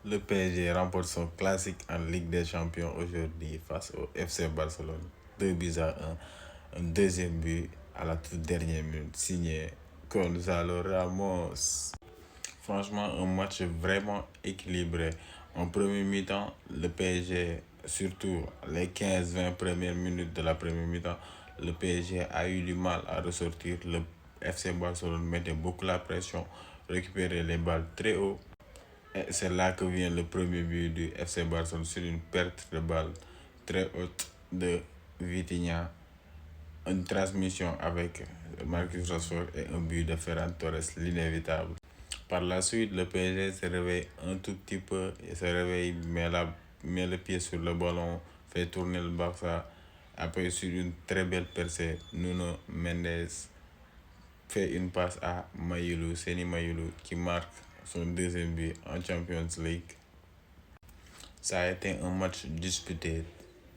Le PSG remporte son classique en Ligue des Champions aujourd'hui face au FC Barcelone. 2 buts à 1. Un deuxième but à la toute dernière minute, signé Gonzalo Ramos. Franchement, un match vraiment équilibré. En premier mi-temps, le PSG, surtout les 15-20 premières minutes de la première mi-temps, le PSG a eu du mal à ressortir. Le FC Barcelone mettait beaucoup la pression, récupérait les balles très haut. Et c'est là que vient le premier but du FC Barcelone sur une perte de balle très haute de Vitinha. Une transmission avec Marcus Rashford et un but de Ferran Torres, l'inévitable. Par la suite, le PSG se réveille un tout petit peu, il se réveille, met le pied sur le ballon, fait tourner le Barça. Après, sur une très belle percée, Nuno Mendes fait une passe à Mayulu, Seni Mayulu, qui marque son deuxième but en Champions League. Ça a été un match disputé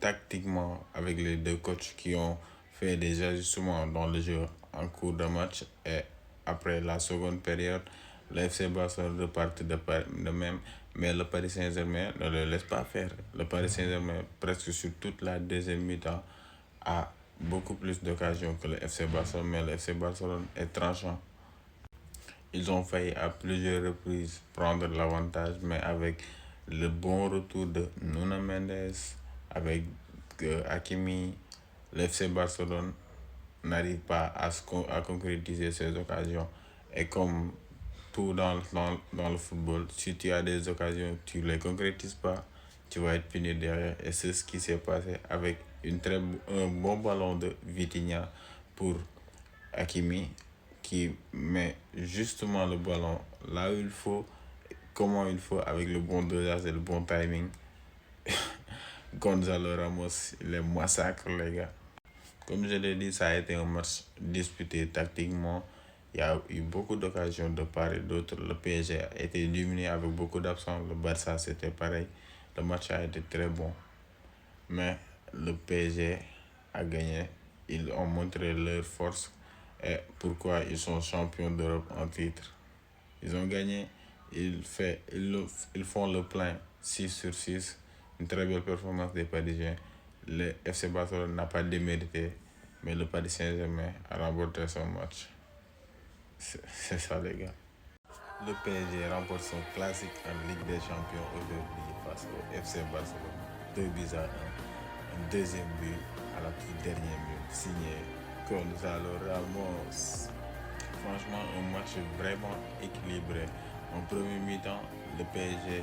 tactiquement avec les deux coachs qui ont fait des ajustements dans le jeu en cours de match et après la seconde période, le FC Barcelone repart de même, mais le Paris Saint-Germain ne le laisse pas faire. Le Paris Saint-Germain, presque sur toute la deuxième mi-temps, a beaucoup plus d'occasions que le FC Barcelone, mais le FC Barcelone est tranchant. Ils ont failli à plusieurs reprises prendre l'avantage, mais avec le bon retour de Nuno Mendes, avec Hakimi, le FC Barcelone n'arrive pas à concrétiser ses occasions. Et comme tout dans le football, si tu as des occasions, tu ne les concrétises pas, tu vas être puni derrière. Et c'est ce qui s'est passé avec un bon ballon de Vitinha pour Hakimi qui met justement le ballon là où il faut, comment il faut, avec le bon dosage et le bon timing. Gonzalo Ramos, les massacre, les gars. Comme je l'ai dit, ça a été un match disputé tactiquement. Il y a eu beaucoup d'occasions de part et d'autre. Le PSG a été dominé avec beaucoup d'absents. Le Barça, c'était pareil. Le match a été très bon. Mais le PSG a gagné. Ils ont montré leur force et pourquoi ils sont champions d'Europe en titre. Ils ont gagné. Ils font le plein 6 sur 6. Une très belle performance des Parisiens. Le FC Barcelone n'a pas démérité, mais le Paris Saint-Germain a remporté son match. C'est ça, les gars. Le PSG remporte son classique en Ligue des Champions aujourd'hui face au FC Barcelone. 2 buts à 1. Un deuxième but à la toute dernière minute, signé Gonzalo Ramos. Franchement, un match vraiment équilibré. En premier mi-temps, le PSG